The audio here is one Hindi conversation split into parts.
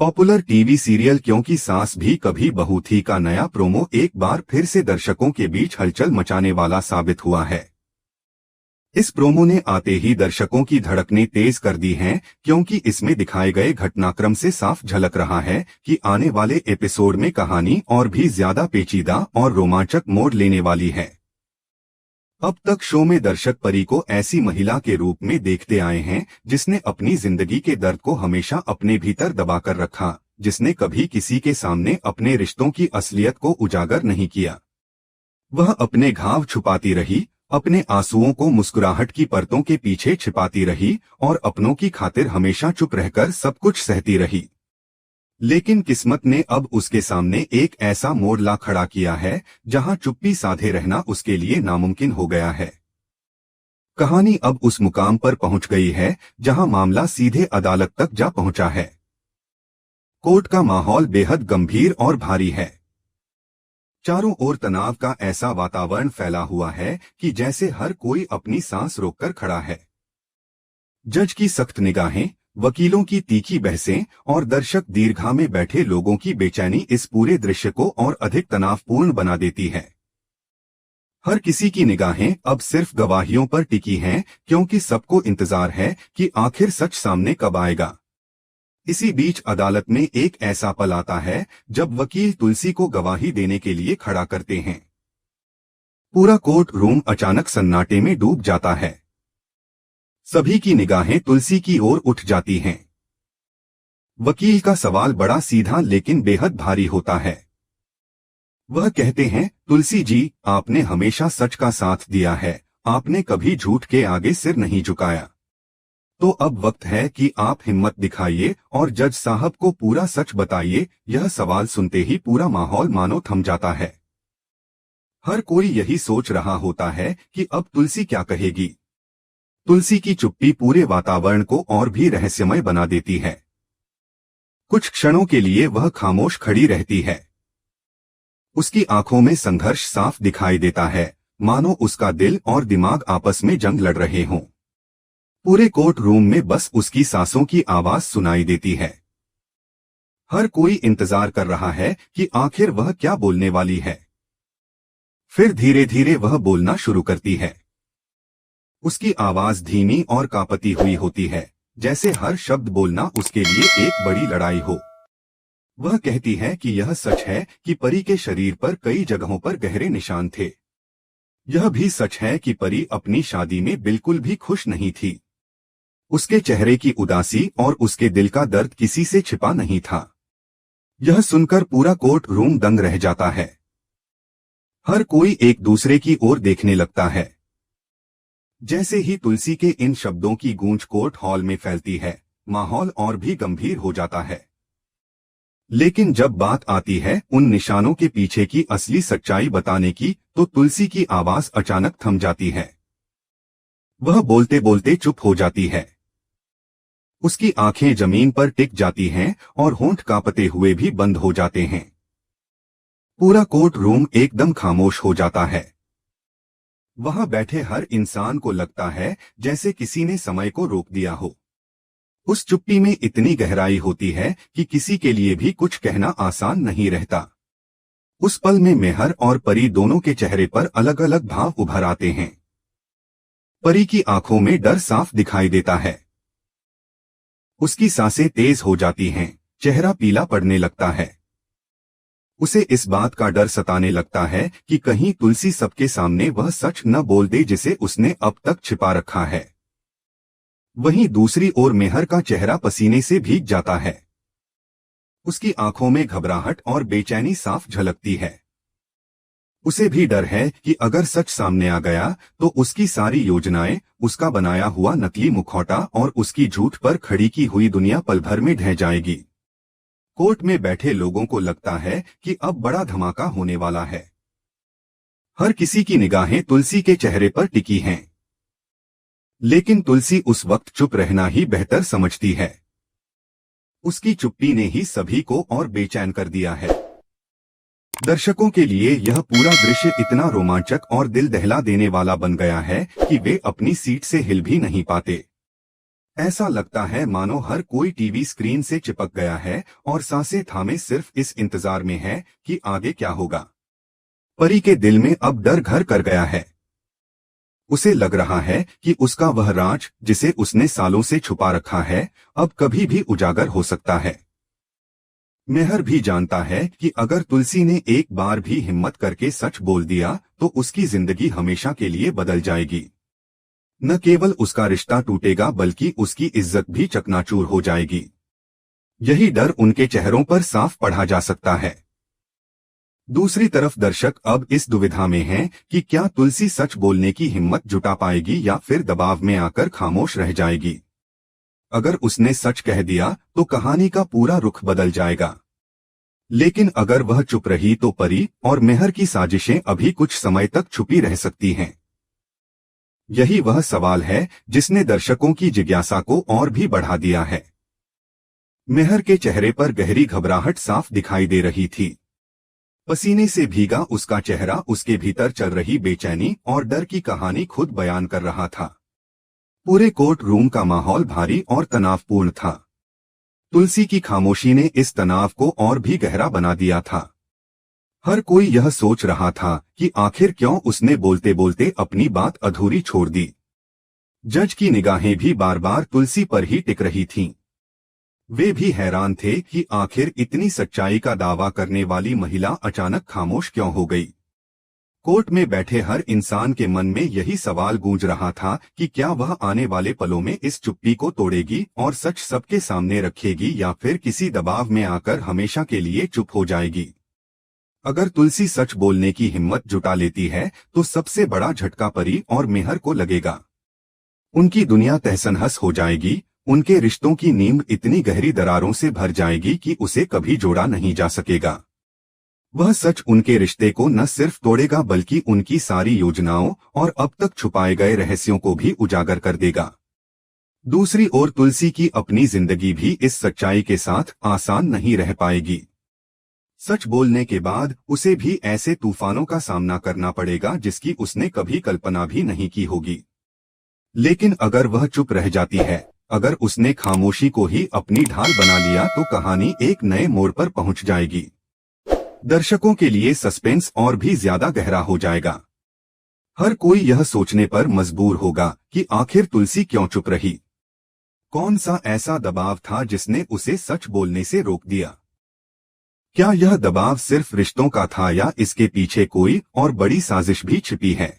पॉपुलर टीवी सीरियल क्योंकि सास भी कभी बहू थी का नया प्रोमो एक बार फिर से दर्शकों के बीच हलचल मचाने वाला साबित हुआ है। इस प्रोमो ने आते ही दर्शकों की धड़कनें तेज कर दी हैं, क्योंकि इसमें दिखाए गए घटनाक्रम से साफ झलक रहा है कि आने वाले एपिसोड में कहानी और भी ज्यादा पेचीदा और रोमांचक मोड़ लेने वाली है। अब तक शो में दर्शक परी को ऐसी महिला के रूप में देखते आए हैं जिसने अपनी जिंदगी के दर्द को हमेशा अपने भीतर दबाकर रखा, जिसने कभी किसी के सामने अपने रिश्तों की असलियत को उजागर नहीं किया। वह अपने घाव छुपाती रही, अपने आंसुओं को मुस्कुराहट की परतों के पीछे छिपाती रही और अपनों की खातिर हमेशा चुप रहकर सब कुछ सहती रही। लेकिन किस्मत ने अब उसके सामने एक ऐसा मोड़ ला खड़ा किया है जहां चुप्पी साधे रहना उसके लिए नामुमकिन हो गया है। कहानी अब उस मुकाम पर पहुंच गई है जहां मामला सीधे अदालत तक जा पहुंचा है। कोर्ट का माहौल बेहद गंभीर और भारी है। चारों ओर तनाव का ऐसा वातावरण फैला हुआ है कि जैसे हर कोई अपनी सांस रोककर खड़ा है। जज की सख्त निगाहें, वकीलों की तीखी बहसें और दर्शक दीर्घा में बैठे लोगों की बेचैनी इस पूरे दृश्य को और अधिक तनावपूर्ण बना देती है। हर किसी की निगाहें अब सिर्फ गवाहियों पर टिकी हैं, क्योंकि सबको इंतजार है कि आखिर सच सामने कब आएगा। इसी बीच अदालत में एक ऐसा पल आता है जब वकील तुलसी को गवाही देने के लिए खड़ा करते हैं। पूरा कोर्ट रूम अचानक सन्नाटे में डूब जाता है। सभी की निगाहें तुलसी की ओर उठ जाती हैं। वकील का सवाल बड़ा सीधा लेकिन बेहद भारी होता है। वह कहते हैं, तुलसी जी, आपने हमेशा सच का साथ दिया है, आपने कभी झूठ के आगे सिर नहीं झुकाया। तो अब वक्त है कि आप हिम्मत दिखाइए और जज साहब को पूरा सच बताइए। यह सवाल सुनते ही पूरा माहौल मानो थम जाता है। हर कोई यही सोच रहा होता है कि अब तुलसी क्या कहेगी। तुलसी की चुप्पी पूरे वातावरण को और भी रहस्यमय बना देती है। कुछ क्षणों के लिए वह खामोश खड़ी रहती है। उसकी आंखों में संघर्ष साफ दिखाई देता है, मानो उसका दिल और दिमाग आपस में जंग लड़ रहे हों। पूरे कोर्ट रूम में बस उसकी सांसों की आवाज सुनाई देती है। हर कोई इंतजार कर रहा है कि आखिर वह क्या बोलने वाली है। फिर धीरे धीरे वह बोलना शुरू करती है। उसकी आवाज धीमी और कांपती हुई होती है, जैसे हर शब्द बोलना उसके लिए एक बड़ी लड़ाई हो। वह कहती है कि यह सच है कि परी के शरीर पर कई जगहों पर गहरे निशान थे। यह भी सच है कि परी अपनी शादी में बिल्कुल भी खुश नहीं थी। उसके चेहरे की उदासी और उसके दिल का दर्द किसी से छिपा नहीं था। यह सुनकर पूरा कोर्ट रूम दंग रह जाता है। हर कोई एक दूसरे की ओर देखने लगता है। जैसे ही तुलसी के इन शब्दों की गूंज कोर्ट हॉल में फैलती है, माहौल और भी गंभीर हो जाता है। लेकिन जब बात आती है उन निशानों के पीछे की असली सच्चाई बताने की, तो तुलसी की आवाज अचानक थम जाती है। वह बोलते बोलते चुप हो जाती है। उसकी आंखें जमीन पर टिक जाती हैं और होंठ कांपते हुए भी बंद हो जाते हैं। पूरा कोर्ट रूम एकदम खामोश हो जाता है। वहां बैठे हर इंसान को लगता है जैसे किसी ने समय को रोक दिया हो। उस चुप्पी में इतनी गहराई होती है कि किसी के लिए भी कुछ कहना आसान नहीं रहता। उस पल में मेहर और परी दोनों के चेहरे पर अलग अलग भाव उभर आते हैं। परी की आंखों में डर साफ दिखाई देता है। उसकी सांसें तेज हो जाती हैं, चेहरा पीला पड़ने लगता है। उसे इस बात का डर सताने लगता है कि कहीं तुलसी सबके सामने वह सच न बोल दे जिसे उसने अब तक छिपा रखा है। वहीं दूसरी ओर मेहर का चेहरा पसीने से भीग जाता है। उसकी आंखों में घबराहट और बेचैनी साफ झलकती है। उसे भी डर है कि अगर सच सामने आ गया तो उसकी सारी योजनाएं, उसका बनाया हुआ नकली मुखौटा और उसकी झूठ पर खड़ी की हुई दुनिया पल भर में ढह जाएगी। कोर्ट में बैठे लोगों को लगता है कि अब बड़ा धमाका होने वाला है। हर किसी की निगाहें तुलसी के चेहरे पर टिकी हैं। लेकिन तुलसी उस वक्त चुप रहना ही बेहतर समझती है। उसकी चुप्पी ने ही सभी को और बेचैन कर दिया है। दर्शकों के लिए यह पूरा दृश्य इतना रोमांचक और दिल दहला देने वाला बन गया है कि वे अपनी सीट से हिल भी नहीं पाते। ऐसा लगता है मानो हर कोई टीवी स्क्रीन से चिपक गया है और सांसें थामे सिर्फ इस इंतजार में है कि आगे क्या होगा। परी के दिल में अब डर घर कर गया है। उसे लग रहा है कि उसका वह राज जिसे उसने सालों से छुपा रखा है अब कभी भी उजागर हो सकता है। मेहर भी जानता है कि अगर तुलसी ने एक बार भी हिम्मत करके सच बोल दिया तो उसकी जिंदगी हमेशा के लिए बदल जाएगी। न केवल उसका रिश्ता टूटेगा बल्कि उसकी इज्जत भी चकनाचूर हो जाएगी। यही डर उनके चेहरों पर साफ पढ़ा जा सकता है। दूसरी तरफ दर्शक अब इस दुविधा में हैं कि क्या तुलसी सच बोलने की हिम्मत जुटा पाएगी या फिर दबाव में आकर खामोश रह जाएगी। अगर उसने सच कह दिया तो कहानी का पूरा रुख बदल जाएगा, लेकिन अगर वह चुप रही तो परी और मेहर की साजिशें अभी कुछ समय तक छुपी रह सकती हैं। यही वह सवाल है जिसने दर्शकों की जिज्ञासा को और भी बढ़ा दिया है। मेहर के चेहरे पर गहरी घबराहट साफ दिखाई दे रही थी। पसीने से भीगा उसका चेहरा उसके भीतर चल रही बेचैनी और डर की कहानी खुद बयान कर रहा था। पूरे कोर्ट रूम का माहौल भारी और तनावपूर्ण था। तुलसी की खामोशी ने इस तनाव को और भी गहरा बना दिया था। हर कोई यह सोच रहा था कि आखिर क्यों उसने बोलते बोलते अपनी बात अधूरी छोड़ दी। जज की निगाहें भी बार बार तुलसी पर ही टिक रही थीं। वे भी हैरान थे कि आखिर इतनी सच्चाई का दावा करने वाली महिला अचानक खामोश क्यों हो गई। कोर्ट में बैठे हर इंसान के मन में यही सवाल गूंज रहा था कि क्या वह आने वाले पलों में इस चुप्पी को तोड़ेगी और सच सबके सामने रखेगी या फिर किसी दबाव में आकर हमेशा के लिए चुप हो जाएगी। अगर तुलसी सच बोलने की हिम्मत जुटा लेती है तो सबसे बड़ा झटका परी और मेहर को लगेगा। उनकी दुनिया तहस-नहस हो जाएगी। उनके रिश्तों की नींव इतनी गहरी दरारों से भर जाएगी कि उसे कभी जोड़ा नहीं जा सकेगा। वह सच उनके रिश्ते को न सिर्फ तोड़ेगा बल्कि उनकी सारी योजनाओं और अब तक छुपाए गए रहस्यों को भी उजागर कर देगा। दूसरी ओर तुलसी की अपनी जिंदगी भी इस सच्चाई के साथ आसान नहीं रह पाएगी। सच बोलने के बाद उसे भी ऐसे तूफानों का सामना करना पड़ेगा जिसकी उसने कभी कल्पना भी नहीं की होगी। लेकिन अगर वह चुप रह जाती है, अगर उसने खामोशी को ही अपनी ढाल बना लिया तो कहानी एक नए मोड़ पर पहुंच जाएगी। दर्शकों के लिए सस्पेंस और भी ज्यादा गहरा हो जाएगा। हर कोई यह सोचने पर मजबूर होगा कि आखिर तुलसी क्यों चुप रही। कौन सा ऐसा दबाव था जिसने उसे सच बोलने से रोक दिया। क्या यह दबाव सिर्फ रिश्तों का था या इसके पीछे कोई और बड़ी साजिश भी छिपी है।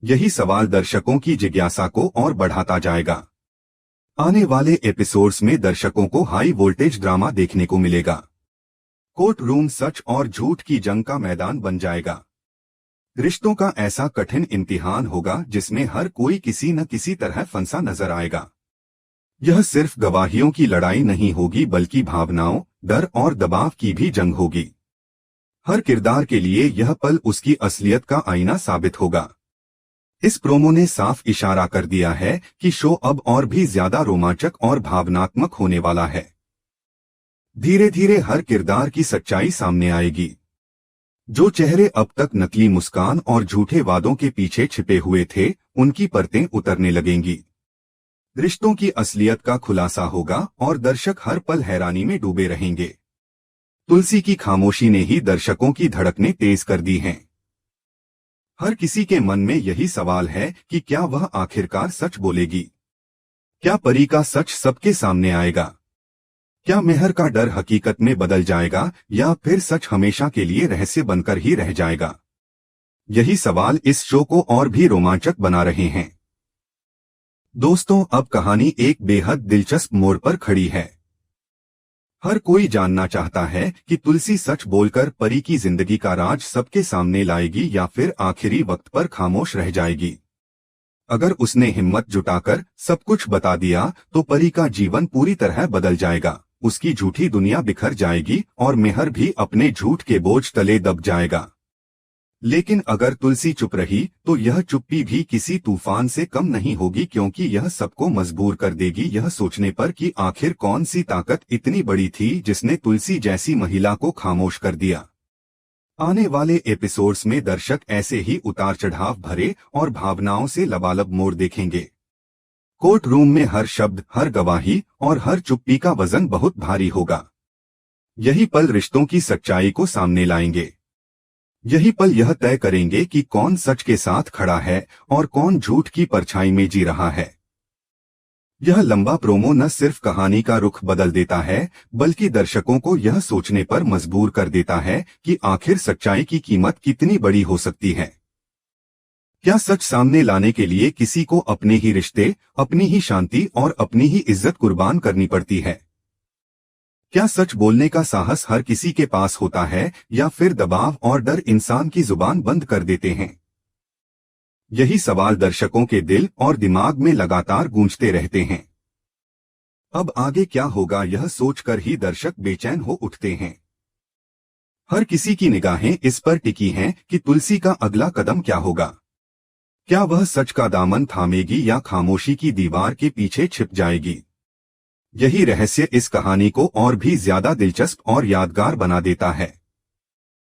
यही सवाल दर्शकों की जिज्ञासा को और बढ़ाता जाएगा। आने वाले एपिसोड्स में दर्शकों को हाई वोल्टेज ड्रामा देखने को मिलेगा। कोर्ट रूम सच और झूठ की जंग का मैदान बन जाएगा। रिश्तों का ऐसा कठिन इम्तिहान होगा जिसमें हर कोई किसी न किसी तरह फंसा नजर आएगा। यह सिर्फ गवाहियों की लड़ाई नहीं होगी बल्कि भावनाओं, डर और दबाव की भी जंग होगी। हर किरदार के लिए यह पल उसकी असलियत का आईना साबित होगा। इस प्रोमो ने साफ इशारा कर दिया है कि शो अब और भी ज्यादा रोमांचक और भावनात्मक होने वाला है। धीरे धीरे हर किरदार की सच्चाई सामने आएगी। जो चेहरे अब तक नकली मुस्कान और झूठे वादों के पीछे छिपे हुए थे, उनकी परतें उतरने लगेंगी। रिश्तों की असलियत का खुलासा होगा और दर्शक हर पल हैरानी में डूबे रहेंगे। तुलसी की खामोशी ने ही दर्शकों की धड़कनें तेज कर दी हैं। हर किसी के मन में यही सवाल है कि क्या वह आखिरकार सच बोलेगी। क्या परी का सच सबके सामने आएगा। क्या मेहर का डर हकीकत में बदल जाएगा या फिर सच हमेशा के लिए रहस्य बनकर ही रह जाएगा। यही सवाल इस शो को और भी रोमांचक बना रहे हैं। दोस्तों, अब कहानी एक बेहद दिलचस्प मोड़ पर खड़ी है। हर कोई जानना चाहता है कि तुलसी सच बोलकर परी की जिंदगी का राज सबके सामने लाएगी या फिर आखिरी वक्त पर खामोश रह जाएगी। अगर उसने हिम्मत जुटाकर सब कुछ बता दिया तो परी का जीवन पूरी तरह बदल जाएगा। उसकी झूठी दुनिया बिखर जाएगी और मेहर भी अपने झूठ के बोझ तले दब जाएगा। लेकिन अगर तुलसी चुप रही तो यह चुप्पी भी किसी तूफान से कम नहीं होगी, क्योंकि यह सबको मजबूर कर देगी यह सोचने पर कि आखिर कौन सी ताकत इतनी बड़ी थी जिसने तुलसी जैसी महिला को खामोश कर दिया। आने वाले एपिसोड्स में दर्शक ऐसे ही उतार चढ़ाव भरे और भावनाओं से लबालब मोड़ देखेंगे। कोर्ट रूम में हर शब्द, हर गवाही और हर चुप्पी का वजन बहुत भारी होगा। यही पल रिश्तों की सच्चाई को सामने लाएंगे। यही पल यह तय करेंगे कि कौन सच के साथ खड़ा है और कौन झूठ की परछाई में जी रहा है। यह लंबा प्रोमो न सिर्फ कहानी का रुख बदल देता है, बल्कि दर्शकों को यह सोचने पर मजबूर कर देता है कि आखिर सच्चाई की कीमत कितनी बड़ी हो सकती है। क्या सच सामने लाने के लिए किसी को अपने ही रिश्ते, अपनी ही शांति और अपनी ही इज्जत कुर्बान करनी पड़ती है? क्या सच बोलने का साहस हर किसी के पास होता है, या फिर दबाव और डर इंसान की जुबान बंद कर देते हैं? यही सवाल दर्शकों के दिल और दिमाग में लगातार गूंजते रहते हैं। अब आगे क्या होगा, यह सोचकर ही दर्शक बेचैन हो उठते हैं। हर किसी की निगाहें इस पर टिकी हैं कि तुलसी का अगला कदम क्या होगा। क्या वह सच का दामन थामेगी या खामोशी की दीवार के पीछे छिप जाएगी? यही रहस्य इस कहानी को और भी ज्यादा दिलचस्प और यादगार बना देता है।